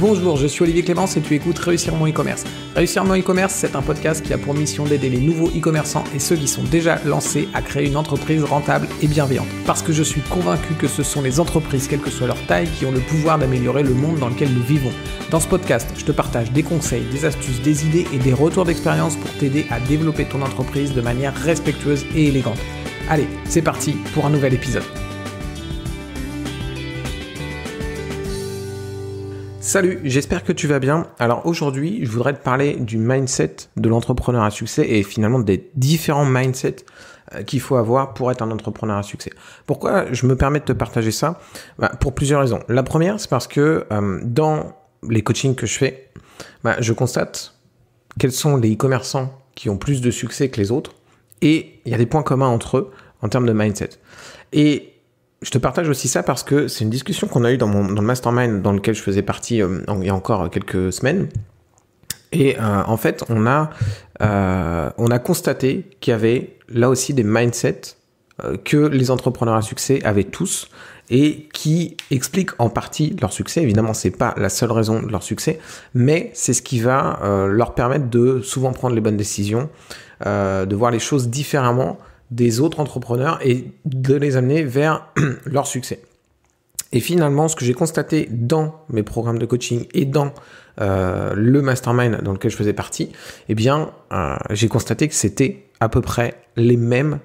Bonjour, je suis Olivier Clémence et tu écoutes Réussir mon e-commerce. Réussir mon e-commerce, c'est un podcast qui a pour mission d'aider les nouveaux e-commerçants et ceux qui sont déjà lancés à créer une entreprise rentable et bienveillante. Parce que je suis convaincu que ce sont les entreprises, quelle que soit leur taille, qui ont le pouvoir d'améliorer le monde dans lequel nous vivons. Dans ce podcast, je te partage des conseils, des astuces, des idées et des retours d'expérience pour t'aider à développer ton entreprise de manière respectueuse et élégante. Allez, c'est parti pour un nouvel épisode. Salut, j'espère que tu vas bien. Alors aujourd'hui, je voudrais te parler du mindset de l'entrepreneur à succès et finalement des différents mindsets qu'il faut avoir pour être un entrepreneur à succès. Pourquoi je me permets de te partager ça ? Pour plusieurs raisons. La première, c'est parce que dans les coachings que je fais, je constate quels sont les e-commerçants qui ont plus de succès que les autres et il y a des points communs entre eux en termes de mindset. Et je te partage aussi ça parce que c'est une discussion qu'on a eue dans le mastermind dans lequel je faisais partie il y a encore quelques semaines. Et en fait, on a constaté qu'il y avait là aussi des mindsets que les entrepreneurs à succès avaient tous et qui expliquent en partie leur succès. Évidemment, c'est pas la seule raison de leur succès, mais c'est ce qui va leur permettre de souvent prendre les bonnes décisions, de voir les choses différemment des autres entrepreneurs et de les amener vers leur succès. Et finalement, ce que j'ai constaté dans mes programmes de coaching et dans le mastermind dans lequel je faisais partie, j'ai constaté que c'était à peu près les mêmes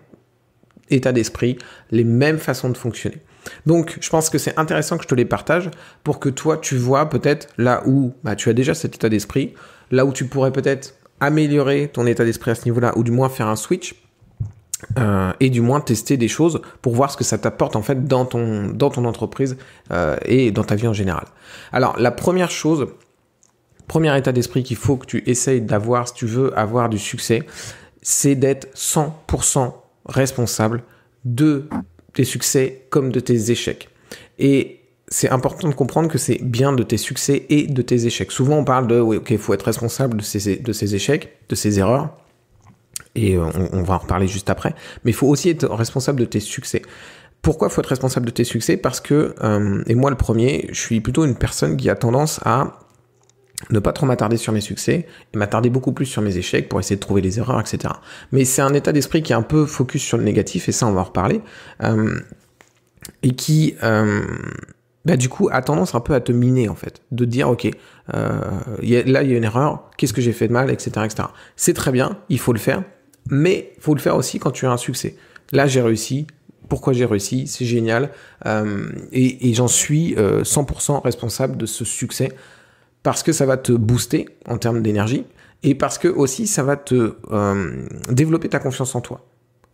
états d'esprit, les mêmes façons de fonctionner. Donc, je pense que c'est intéressant que je te les partage pour que toi, tu vois peut-être là où tu as déjà cet état d'esprit, là où tu pourrais peut-être améliorer ton état d'esprit à ce niveau-là, ou du moins faire un switch, et du moins tester des choses pour voir ce que ça t'apporte en fait dans ton entreprise et dans ta vie en général. Alors la première chose, premier état d'esprit qu'il faut que tu essayes d'avoir si tu veux avoir du succès, c'est d'être 100% responsable de tes succès comme de tes échecs. Et c'est important de comprendre que c'est bien de tes succès et de tes échecs. Souvent on parle de il faut être responsable de ses échecs, de ses erreurs. Et on va en reparler juste après. Mais il faut aussi être responsable de tes succès. Pourquoi il faut être responsable de tes succès ? Parce que, et moi le premier, je suis plutôt une personne qui a tendance à ne pas trop m'attarder sur mes succès et m'attarder beaucoup plus sur mes échecs pour essayer de trouver les erreurs, etc. Mais c'est un état d'esprit qui est un peu focus sur le négatif, et ça on va en reparler, et qui du coup a tendance un peu à te miner en fait, de dire ok, là il y a une erreur, qu'est-ce que j'ai fait de mal, etc., etc. C'est très bien, il faut le faire, mais il faut le faire aussi quand tu as un succès. Là j'ai réussi, pourquoi j'ai réussi, c'est génial, et j'en suis 100% responsable de ce succès, parce que ça va te booster en termes d'énergie, et parce que aussi ça va te développer ta confiance en toi.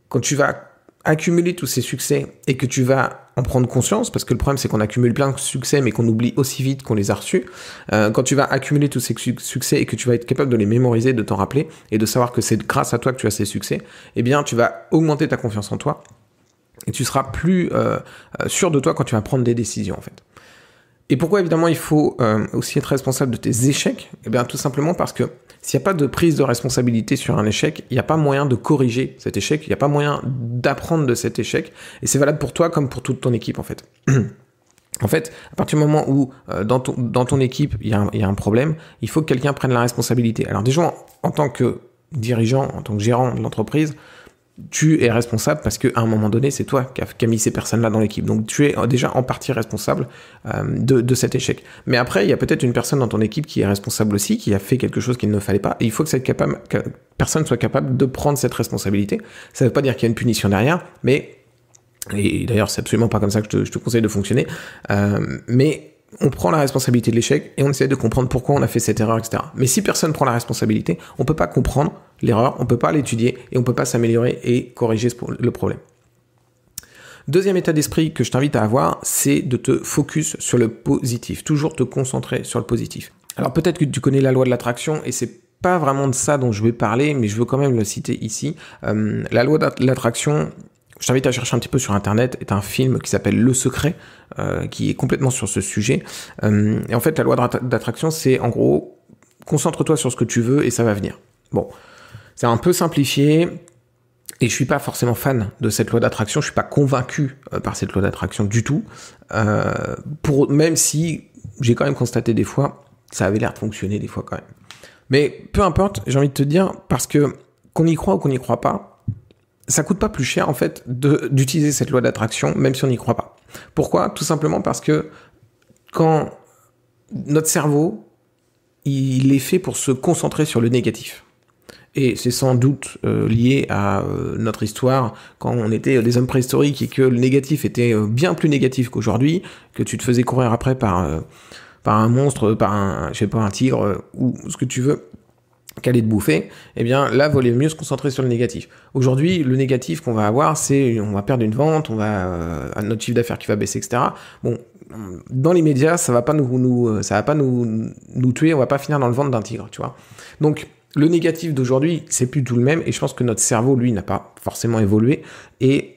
Quand tu vas accumuler tous ces succès et que tu vas en prendre conscience, parce que le problème c'est qu'on accumule plein de succès mais qu'on oublie aussi vite qu'on les a reçus, quand tu vas accumuler tous ces succès et que tu vas être capable de les mémoriser, de t'en rappeler et de savoir que c'est grâce à toi que tu as ces succès, tu vas augmenter ta confiance en toi et tu seras plus sûr de toi quand tu vas prendre des décisions en fait. Et pourquoi évidemment il faut aussi être responsable de tes échecs ? Tout simplement parce que s'il n'y a pas de prise de responsabilité sur un échec, il n'y a pas moyen de corriger cet échec, il n'y a pas moyen d'apprendre de cet échec, et c'est valable pour toi comme pour toute ton équipe en fait. En fait, à partir du moment où dans ton équipe il y a un problème, il faut que quelqu'un prenne la responsabilité. Alors déjà, en tant que dirigeant, en tant que gérant de l'entreprise, tu es responsable parce qu'à un moment donné, c'est toi qui as mis ces personnes-là dans l'équipe. Donc, tu es déjà en partie responsable de cet échec. Mais après, il y a peut-être une personne dans ton équipe qui est responsable aussi, qui a fait quelque chose qu'il ne fallait pas. Et il faut que cette personne soit capable de prendre cette responsabilité. Ça ne veut pas dire qu'il y a une punition derrière, et d'ailleurs, c'est absolument pas comme ça que je te conseille de fonctionner. Mais on prend la responsabilité de l'échec et on essaie de comprendre pourquoi on a fait cette erreur, etc. Mais si personne prend la responsabilité, on peut pas comprendre l'erreur, on peut pas l'étudier et on peut pas s'améliorer et corriger le problème. Deuxième état d'esprit que je t'invite à avoir, c'est de te focus sur le positif. Toujours te concentrer sur le positif. Alors peut-être que tu connais la loi de l'attraction et c'est pas vraiment de ça dont je vais parler, mais je veux quand même le citer ici. La loi de l'attraction, je t'invite à chercher un petit peu sur internet, est un film qui s'appelle Le Secret, qui est complètement sur ce sujet. Et en fait, la loi d'attraction, c'est en gros, concentre-toi sur ce que tu veux et ça va venir. Bon, c'est un peu simplifié, et je suis pas forcément fan de cette loi d'attraction, je suis pas convaincu par cette loi d'attraction du tout, même si j'ai quand même constaté des fois ça avait l'air de fonctionner des fois quand même. Mais peu importe, j'ai envie de te dire, parce que qu'on y croit ou qu'on n'y croit pas, ça coûte pas plus cher en fait d'utiliser cette loi d'attraction, même si on n'y croit pas. Pourquoi ? Tout simplement parce que quand notre cerveau, il est fait pour se concentrer sur le négatif. Et c'est sans doute lié à notre histoire, quand on était des hommes préhistoriques et que le négatif était bien plus négatif qu'aujourd'hui, que tu te faisais courir après par un monstre, par un tigre, ou ce que tu veux, qu'aller te bouffer, eh bien là, vaut mieux se concentrer sur le négatif. Aujourd'hui, le négatif qu'on va avoir, c'est on va perdre une vente, on va notre chiffre d'affaires qui va baisser, etc. Bon, dans les médias, ça va pas nous tuer, on va pas finir dans le ventre d'un tigre, tu vois. Donc le négatif d'aujourd'hui, c'est plus tout le même, et je pense que notre cerveau, lui, n'a pas forcément évolué, et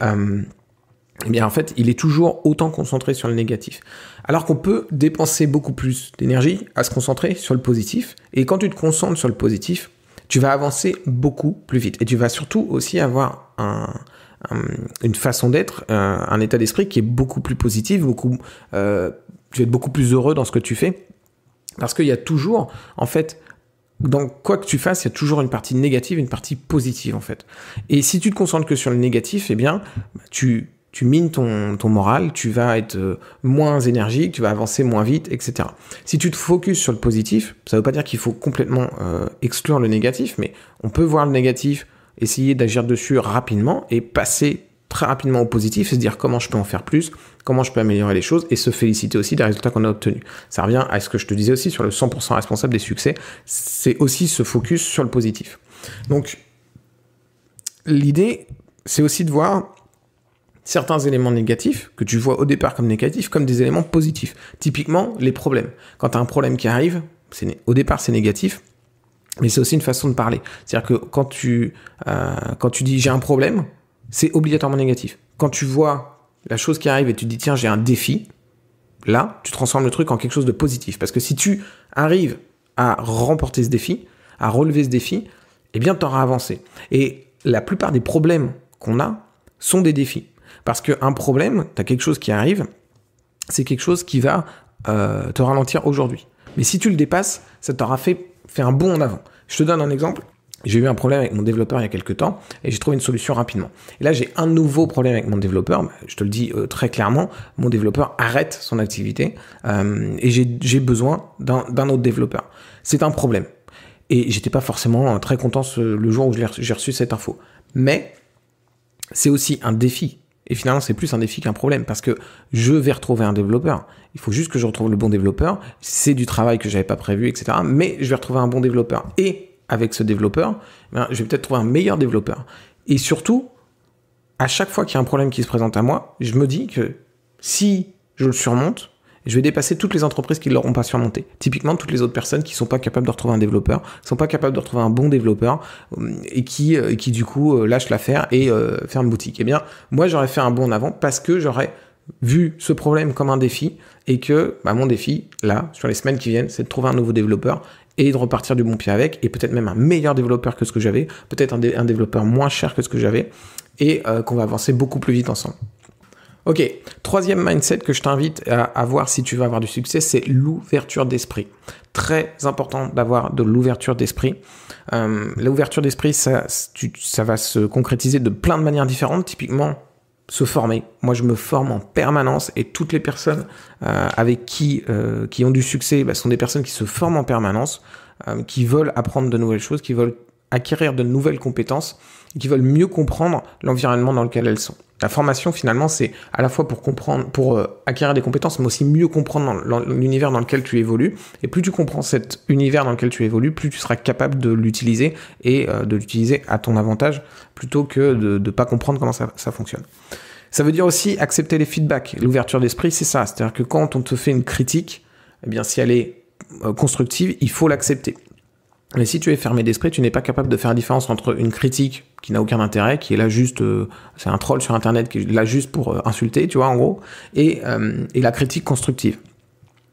eh bien en fait, il est toujours autant concentré sur le négatif. Alors qu'on peut dépenser beaucoup plus d'énergie à se concentrer sur le positif, et quand tu te concentres sur le positif, tu vas avancer beaucoup plus vite, et tu vas surtout aussi avoir une façon d'être, un état d'esprit qui est beaucoup plus positif, tu vas être beaucoup plus heureux dans ce que tu fais, parce qu'il y a toujours, en fait, dans quoi que tu fasses, il y a toujours une partie négative, une partie positive en fait. Et si tu te concentres que sur le négatif, eh bien, tu mines ton moral, tu vas être moins énergique, tu vas avancer moins vite, etc. Si tu te focuses sur le positif, ça ne veut pas dire qu'il faut complètement exclure le négatif, mais on peut voir le négatif, essayer d'agir dessus rapidement et passer très rapidement au positif et se dire comment je peux en faire plus, comment je peux améliorer les choses et se féliciter aussi des résultats qu'on a obtenus. Ça revient à ce que je te disais aussi sur le 100% responsable des succès, c'est aussi se focus sur le positif. Donc, l'idée, c'est aussi de voir certains éléments négatifs que tu vois au départ comme négatifs, comme des éléments positifs. Typiquement, les problèmes. Quand tu as un problème qui arrive, au départ c'est négatif, mais c'est aussi une façon de parler. C'est-à-dire que quand tu dis j'ai un problème, c'est obligatoirement négatif. Quand tu vois la chose qui arrive et tu te dis tiens j'ai un défi, là tu transformes le truc en quelque chose de positif. Parce que si tu arrives à remporter ce défi, à relever ce défi, eh bien tu auras avancé. Et la plupart des problèmes qu'on a sont des défis. Parce qu'un problème, tu as quelque chose qui arrive, c'est quelque chose qui va te ralentir aujourd'hui. Mais si tu le dépasses, ça t'aura fait un bond en avant. Je te donne un exemple. J'ai eu un problème avec mon développeur il y a quelques temps et j'ai trouvé une solution rapidement. Et là, j'ai un nouveau problème avec mon développeur. Je te le dis très clairement, mon développeur arrête son activité et j'ai besoin d'un autre développeur. C'est un problème. Et j'étais pas forcément très content le jour où j'ai reçu cette info. Mais c'est aussi un défi. Et finalement, c'est plus un défi qu'un problème parce que je vais retrouver un développeur. Il faut juste que je retrouve le bon développeur. C'est du travail que j'avais pas prévu, etc. Mais je vais retrouver un bon développeur. Et avec ce développeur, je vais peut-être trouver un meilleur développeur. Et surtout, à chaque fois qu'il y a un problème qui se présente à moi, je me dis que si je le surmonte, je vais dépasser toutes les entreprises qui ne l'auront pas surmonté. Typiquement, toutes les autres personnes qui ne sont pas capables de retrouver un développeur, qui ne sont pas capables de retrouver un bon développeur et qui du coup, lâchent l'affaire et ferment boutique. Eh bien, moi, j'aurais fait un bond en avant parce que j'aurais vu ce problème comme un défi et que mon défi, là, sur les semaines qui viennent, c'est de trouver un nouveau développeur et de repartir du bon pied avec, et peut-être même un meilleur développeur que ce que j'avais, peut-être un développeur moins cher que ce que j'avais, et qu'on va avancer beaucoup plus vite ensemble. Ok, troisième mindset que je t'invite à voir si tu veux avoir du succès, c'est l'ouverture d'esprit. Très important d'avoir de l'ouverture d'esprit. L'ouverture d'esprit, ça va se concrétiser de plein de manières différentes, typiquement se former. Moi, je me forme en permanence et toutes les personnes avec qui ont du succès sont des personnes qui se forment en permanence, qui veulent apprendre de nouvelles choses, qui veulent acquérir de nouvelles compétences, et qui veulent mieux comprendre l'environnement dans lequel elles sont. La formation, finalement, c'est à la fois pour acquérir des compétences, mais aussi mieux comprendre l'univers dans lequel tu évolues. Et plus tu comprends cet univers dans lequel tu évolues, plus tu seras capable de l'utiliser et de l'utiliser à ton avantage, plutôt que de ne pas comprendre comment ça fonctionne. Ça veut dire aussi accepter les feedbacks. L'ouverture d'esprit, c'est ça. C'est-à-dire que quand on te fait une critique, eh bien, si elle est constructive, il faut l'accepter. Mais si tu es fermé d'esprit, tu n'es pas capable de faire la différence entre une critique qui n'a aucun intérêt, qui est là juste, c'est un troll sur Internet qui est là juste pour insulter, tu vois, en gros, et la critique constructive.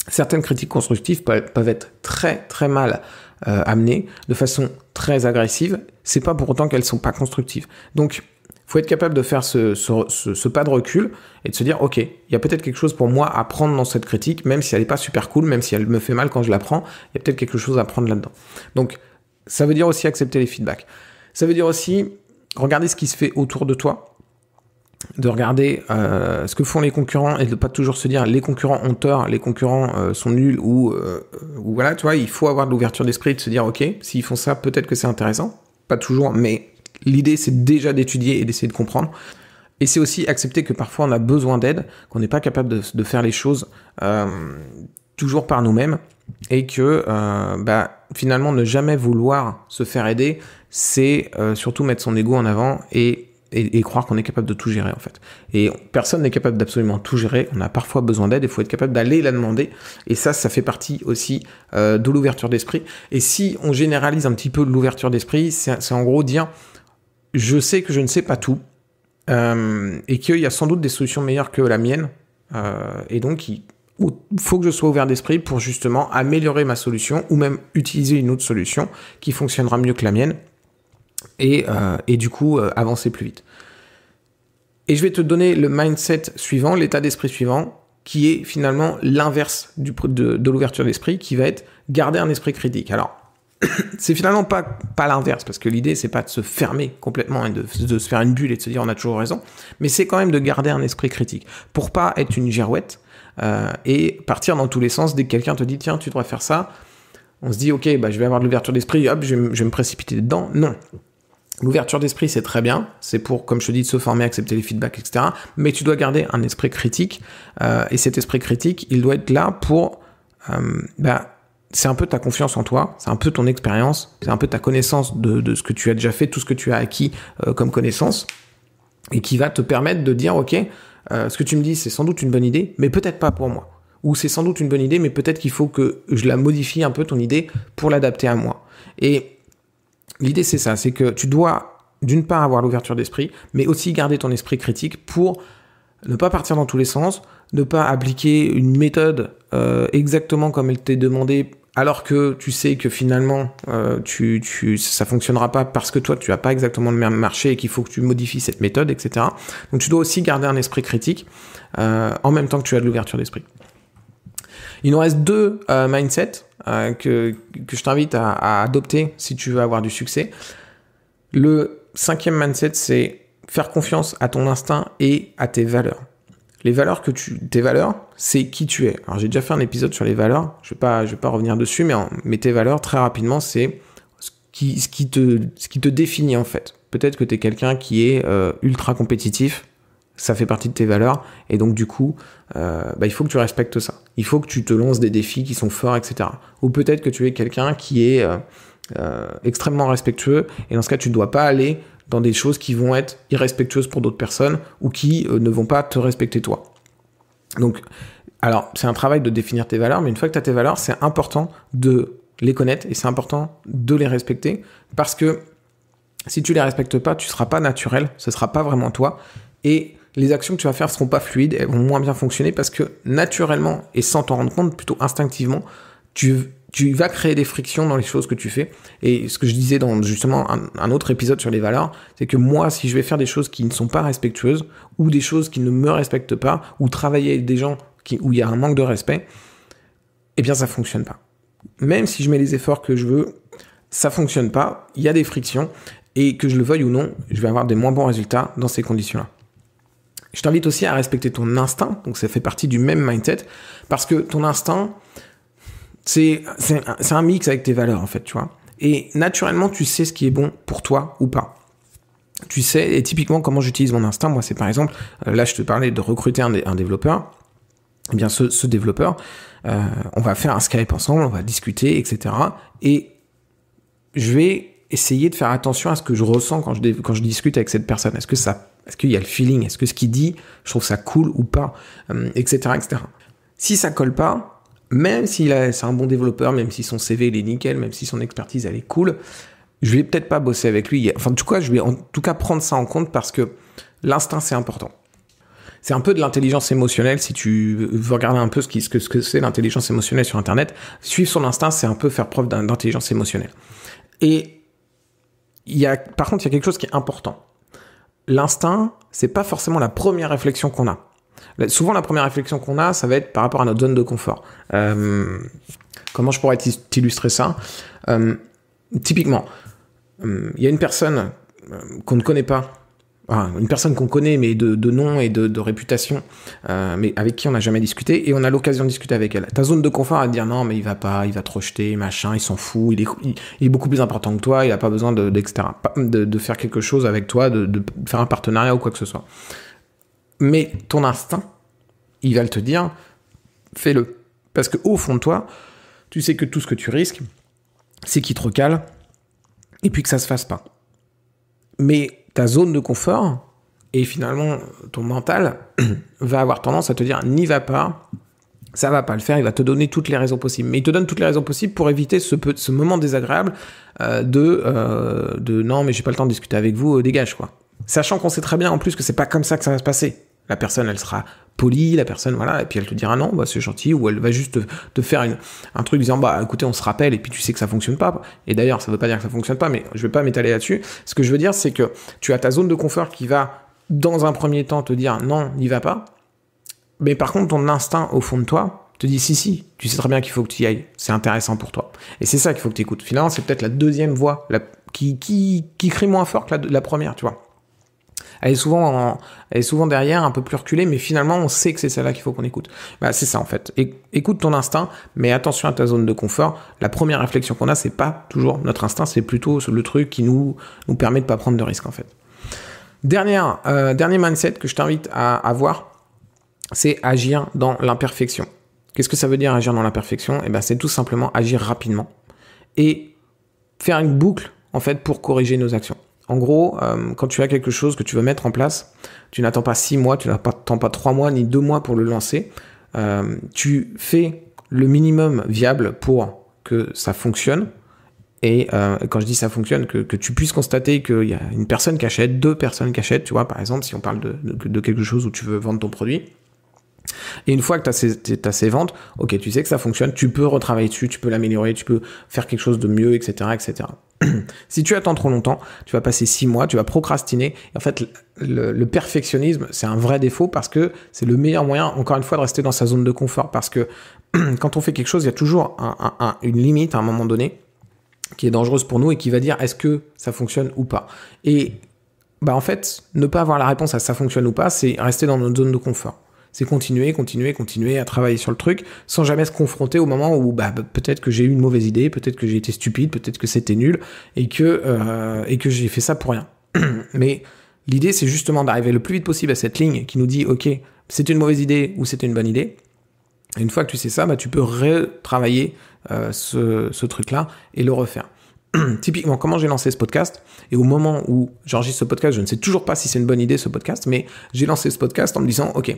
Certaines critiques constructives peuvent être très très mal amenées, de façon très agressive. C'est pas pour autant qu'elles sont pas constructives. Donc, faut être capable de faire ce pas de recul et de se dire, ok, il y a peut-être quelque chose pour moi à prendre dans cette critique, même si elle n'est pas super cool, même si elle me fait mal quand je la prends, il y a peut-être quelque chose à prendre là-dedans. Donc, ça veut dire aussi accepter les feedbacks. Ça veut dire aussi regarder ce qui se fait autour de toi, de regarder ce que font les concurrents et de ne pas toujours se dire les concurrents ont tort, les concurrents sont nuls ou voilà, tu vois, il faut avoir de l'ouverture d'esprit, de se dire, ok, s'ils font ça, peut-être que c'est intéressant. Pas toujours, mais l'idée, c'est déjà d'étudier et d'essayer de comprendre. Et c'est aussi accepter que parfois on a besoin d'aide, qu'on n'est pas capable de faire les choses toujours par nous-mêmes, et que finalement ne jamais vouloir se faire aider, c'est surtout mettre son ego en avant et croire qu'on est capable de tout gérer en fait. Et personne n'est capable d'absolument tout gérer, on a parfois besoin d'aide, il faut être capable d'aller la demander, et ça fait partie aussi de l'ouverture d'esprit. Et si on généralise un petit peu l'ouverture d'esprit, c'est en gros dire je sais que je ne sais pas tout, et qu'il y a sans doute des solutions meilleures que la mienne, et donc il faut que je sois ouvert d'esprit pour justement améliorer ma solution, ou même utiliser une autre solution qui fonctionnera mieux que la mienne, et du coup avancer plus vite. Et je vais te donner le mindset suivant, l'état d'esprit suivant, qui est finalement l'inverse de l'ouverture d'esprit, qui va être garder un esprit critique. Alors, c'est finalement pas l'inverse, parce que l'idée, c'est pas de se fermer complètement et de se faire une bulle et de se dire on a toujours raison, mais c'est quand même de garder un esprit critique, pour pas être une girouette et partir dans tous les sens. Dès que quelqu'un te dit tiens, tu devrais faire ça, on se dit ok, je vais avoir de l'ouverture d'esprit, hop, je vais me précipiter dedans. Non. L'ouverture d'esprit, c'est très bien, c'est pour, comme je te dis, de se former, accepter les feedbacks, etc. Mais tu dois garder un esprit critique, et cet esprit critique, il doit être là pour... c'est un peu ta confiance en toi, c'est un peu ton expérience, c'est un peu ta connaissance de ce que tu as déjà fait, tout ce que tu as acquis comme connaissance, et qui va te permettre de dire, ok, ce que tu me dis, c'est sans doute une bonne idée, mais peut-être pas pour moi. Ou c'est sans doute une bonne idée, mais peut-être qu'il faut que je la modifie un peu, ton idée, pour l'adapter à moi. Et l'idée, c'est ça, c'est que tu dois, d'une part, avoir l'ouverture d'esprit, mais aussi garder ton esprit critique pour ne pas partir dans tous les sens, ne pas appliquer une méthode exactement comme elle t'est demandée, alors que tu sais que finalement ça fonctionnera pas parce que toi tu as pas exactement le même marché et qu'il faut que tu modifies cette méthode, etc. Donc tu dois aussi garder un esprit critique en même temps que tu as de l'ouverture d'esprit. Il nous reste deux mindsets que je t'invite à adopter si tu veux avoir du succès. Le 5e mindset, c'est faire confiance à ton instinct et à tes valeurs. Tes valeurs, c'est qui tu es. Alors, j'ai déjà fait un épisode sur les valeurs. Je vais pas revenir dessus, mais tes valeurs, très rapidement, c'est ce qui te définit, en fait. Peut-être que tu es quelqu'un qui est ultra compétitif. Ça fait partie de tes valeurs. Et donc, du coup, il faut que tu respectes ça. Il faut que tu te lances des défis qui sont forts, etc. Ou peut-être que tu es quelqu'un qui est extrêmement respectueux. Et dans ce cas, tu ne dois pas aller dans des choses qui vont être irrespectueuses pour d'autres personnes ou qui ne vont pas te respecter toi. Donc, alors, c'est un travail de définir tes valeurs, mais une fois que tu as tes valeurs, c'est important de les connaître et c'est important de les respecter parce que si tu les respectes pas, tu seras pas naturel, ce sera pas vraiment toi et les actions que tu vas faire seront pas fluides, elles vont moins bien fonctionner parce que naturellement et sans t'en rendre compte, plutôt instinctivement, tu vas créer des frictions dans les choses que tu fais. Et ce que je disais dans justement un autre épisode sur les valeurs, c'est que moi, si je vais faire des choses qui ne sont pas respectueuses, ou des choses qui ne me respectent pas, ou travailler avec des gens où il y a un manque de respect, eh bien ça fonctionne pas. Même si je mets les efforts que je veux, ça fonctionne pas, il y a des frictions, et que je le veuille ou non, je vais avoir des moins bons résultats dans ces conditions-là. Je t'invite aussi à respecter ton instinct, donc ça fait partie du même mindset, parce que ton instinct, c'est un mix avec tes valeurs, en fait, tu vois. Et naturellement, tu sais ce qui est bon pour toi ou pas. Tu sais, et typiquement, comment j'utilise mon instinct, moi, c'est par exemple, là, je te parlais de recruter un développeur. Eh bien, ce développeur, on va faire un Skype ensemble, on va discuter, etc. Et je vais essayer de faire attention à ce que je ressens quand je discute avec cette personne. Est-ce qu'il y a le feeling? Est-ce que ce qu'il dit, je trouve ça cool ou pas, etc., etc. Si ça colle pas, même c'est un bon développeur, même si son CV il est nickel, même si son expertise elle est cool, je vais peut-être pas bosser avec lui. Enfin, en tout cas, je vais en tout cas prendre ça en compte parce que l'instinct c'est important. C'est un peu de l'intelligence émotionnelle. Si tu veux regarder un peu ce que c'est l'intelligence émotionnelle sur Internet, suivre son instinct, c'est un peu faire preuve d'intelligence émotionnelle. Et par contre, il y a quelque chose qui est important. l'instinct, c'est pas forcément la première réflexion qu'on a. Souvent, la première réflexion qu'on a, ça va être par rapport à notre zone de confort. Comment je pourrais t'illustrer ça? Typiquement, il y a une personne qu'on ne connaît pas, une personne qu'on connaît, mais de nom et de réputation, mais avec qui on n'a jamais discuté, et on a l'occasion de discuter avec elle. Ta zone de confort, à te dire non, mais il va te rejeter, machin, il s'en fout, il est beaucoup plus important que toi, il n'a pas besoin de faire quelque chose avec toi, de faire un partenariat ou quoi que ce soit. Mais ton instinct, il va te dire, fais-le. Parce qu'au fond de toi, tu sais que tout ce que tu risques, c'est qu'il te recale, et puis que ça se fasse pas. Mais ta zone de confort, et finalement ton mental, va avoir tendance à te dire, n'y va pas, ça va pas le faire, il va te donner toutes les raisons possibles. Mais il te donne toutes les raisons possibles pour éviter ce moment désagréable de non, mais j'ai pas le temps de discuter avec vous, dégage, quoi. Sachant qu'on sait très bien en plus que c'est pas comme ça que ça va se passer. La personne, elle sera polie, la personne, voilà, et puis elle te dira non, bah c'est gentil, ou elle va juste te faire un truc disant, bah écoutez, on se rappelle, et puis tu sais que ça fonctionne pas. Et d'ailleurs, ça veut pas dire que ça fonctionne pas, mais je vais pas m'étaler là-dessus. Ce que je veux dire, c'est que tu as ta zone de confort qui va, dans un premier temps, te dire non, n'y va pas. Mais par contre, ton instinct, au fond de toi, te dit si, tu sais très bien qu'il faut que tu y ailles, c'est intéressant pour toi. Et c'est ça qu'il faut que tu écoutes. Finalement, c'est peut-être la deuxième voix qui crie moins fort que la première, tu vois. Elle est souvent derrière, un peu plus reculée, mais finalement, on sait que c'est celle-là qu'il faut qu'on écoute. Bah, c'est ça, en fait. Écoute ton instinct, mais attention à ta zone de confort. La première réflexion qu'on a, c'est pas toujours notre instinct, c'est plutôt le truc qui nous permet de pas prendre de risques, en fait. Dernier mindset que je t'invite à avoir, c'est agir dans l'imperfection. Qu'est-ce que ça veut dire, agir dans l'imperfection? Eh ben, c'est tout simplement agir rapidement et faire une boucle, en fait, pour corriger nos actions. En gros, quand tu as quelque chose que tu veux mettre en place, tu n'attends pas 6 mois, tu n'attends pas 3 mois, ni 2 mois pour le lancer. Tu fais le minimum viable pour que ça fonctionne. Et quand je dis ça fonctionne, que tu puisses constater qu'il y a une personne qui achète, 2 personnes qui achètent, tu vois, par exemple, si on parle de quelque chose où tu veux vendre ton produit. Et une fois que tu as ces ventes, ok, tu sais que ça fonctionne, tu peux retravailler dessus, tu peux l'améliorer, tu peux faire quelque chose de mieux, etc., etc. Si tu attends trop longtemps, tu vas passer 6 mois, tu vas procrastiner. Et en fait, le perfectionnisme, c'est un vrai défaut parce que c'est le meilleur moyen, encore une fois, de rester dans sa zone de confort. Parce que quand on fait quelque chose, il y a toujours une limite à un moment donné qui est dangereuse pour nous et qui va dire est-ce que ça fonctionne ou pas. Et bah en fait, ne pas avoir la réponse à ça fonctionne ou pas, c'est rester dans notre zone de confort. C'est continuer à travailler sur le truc sans jamais se confronter au moment où peut-être que j'ai eu une mauvaise idée, peut-être que j'ai été stupide, peut-être que c'était nul et que j'ai fait ça pour rien. Mais l'idée, c'est justement d'arriver le plus vite possible à cette ligne qui nous dit ok, c'est une mauvaise idée ou c'était une bonne idée. Et une fois que tu sais ça, tu peux retravailler ce truc-là et le refaire. Typiquement, comment j'ai lancé ce podcast, et au moment où j'enregistre ce podcast, je ne sais toujours pas si c'est une bonne idée ce podcast, mais j'ai lancé ce podcast en me disant ok,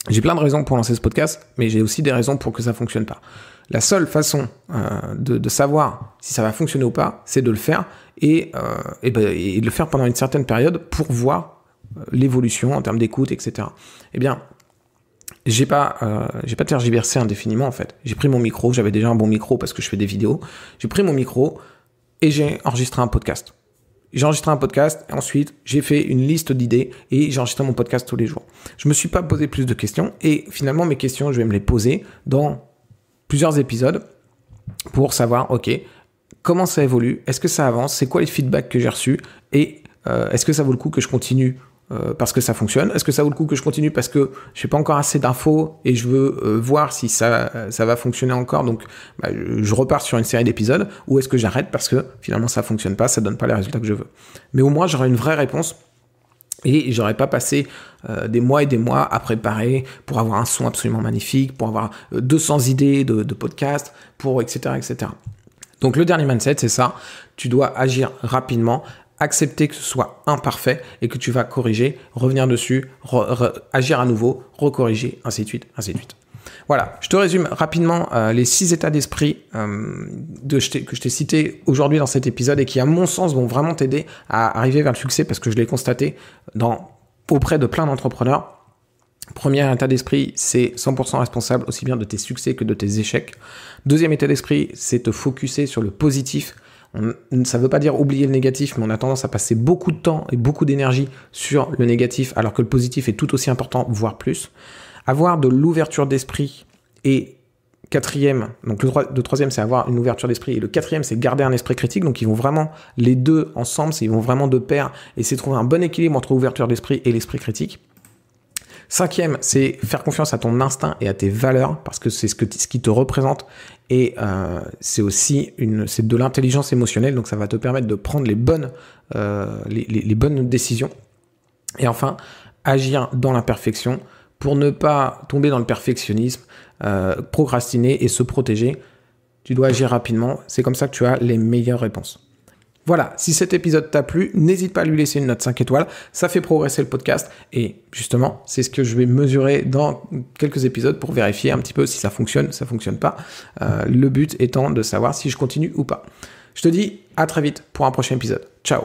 j'ai plein de raisons pour lancer ce podcast, mais j'ai aussi des raisons pour que ça fonctionne pas. La seule façon de savoir si ça va fonctionner ou pas, c'est de le faire et de le faire pendant une certaine période pour voir l'évolution en termes d'écoute, etc. Eh bien, j'ai pas tergiversé indéfiniment en fait. J'ai pris mon micro, j'avais déjà un bon micro parce que je fais des vidéos. J'ai pris mon micro et j'ai enregistré un podcast. J'ai enregistré un podcast, et ensuite j'ai fait une liste d'idées et j'ai enregistré mon podcast tous les jours. Je me suis pas posé plus de questions et finalement mes questions, je vais me les poser dans plusieurs épisodes pour savoir, ok, comment ça évolue, est-ce que ça avance, c'est quoi les feedbacks que j'ai reçus et est-ce que ça vaut le coup que je continue parce que ça fonctionne, est-ce que ça vaut le coup que je continue parce que je n'ai pas encore assez d'infos et je veux voir si ça va fonctionner encore, donc je repars sur une série d'épisodes, ou est-ce que j'arrête parce que finalement ça fonctionne pas, ça donne pas les résultats que je veux. Mais au moins j'aurai une vraie réponse et j'aurais pas passé des mois et des mois à préparer pour avoir un son absolument magnifique, pour avoir 200 idées de podcasts, pour etc., etc. Donc le dernier mindset, c'est ça, tu dois agir rapidement, accepter que ce soit imparfait et que tu vas corriger, revenir dessus, agir à nouveau, recorriger, ainsi de suite, ainsi de suite. Voilà, je te résume rapidement les 6 états d'esprit que je t'ai cités aujourd'hui dans cet épisode et qui, à mon sens, vont vraiment t'aider à arriver vers le succès parce que je l'ai constaté auprès de plein d'entrepreneurs. Premier état d'esprit, c'est 100% responsable aussi bien de tes succès que de tes échecs. Deuxième état d'esprit, c'est te focuser sur le positif. Ça ne veut pas dire oublier le négatif, mais on a tendance à passer beaucoup de temps et beaucoup d'énergie sur le négatif, alors que le positif est tout aussi important, voire plus. Avoir de l'ouverture d'esprit et quatrième, donc le troisième c'est avoir une ouverture d'esprit et le quatrième c'est garder un esprit critique, donc ils vont vraiment les deux ensemble, ils vont vraiment de pair et c'est trouver un bon équilibre entre l'ouverture d'esprit et l'esprit critique. Cinquième, c'est faire confiance à ton instinct et à tes valeurs, parce que c'est ce qui te représente, et c'est aussi c'est de l'intelligence émotionnelle, donc ça va te permettre de prendre les bonnes décisions. Et enfin, agir dans l'imperfection pour ne pas tomber dans le perfectionnisme, procrastiner et se protéger. Tu dois agir rapidement, c'est comme ça que tu as les meilleures réponses. Voilà, si cet épisode t'a plu, n'hésite pas à lui laisser une note 5 étoiles, ça fait progresser le podcast et justement, c'est ce que je vais mesurer dans quelques épisodes pour vérifier un petit peu si ça fonctionne pas. Le but étant de savoir si je continue ou pas. Je te dis à très vite pour un prochain épisode. Ciao.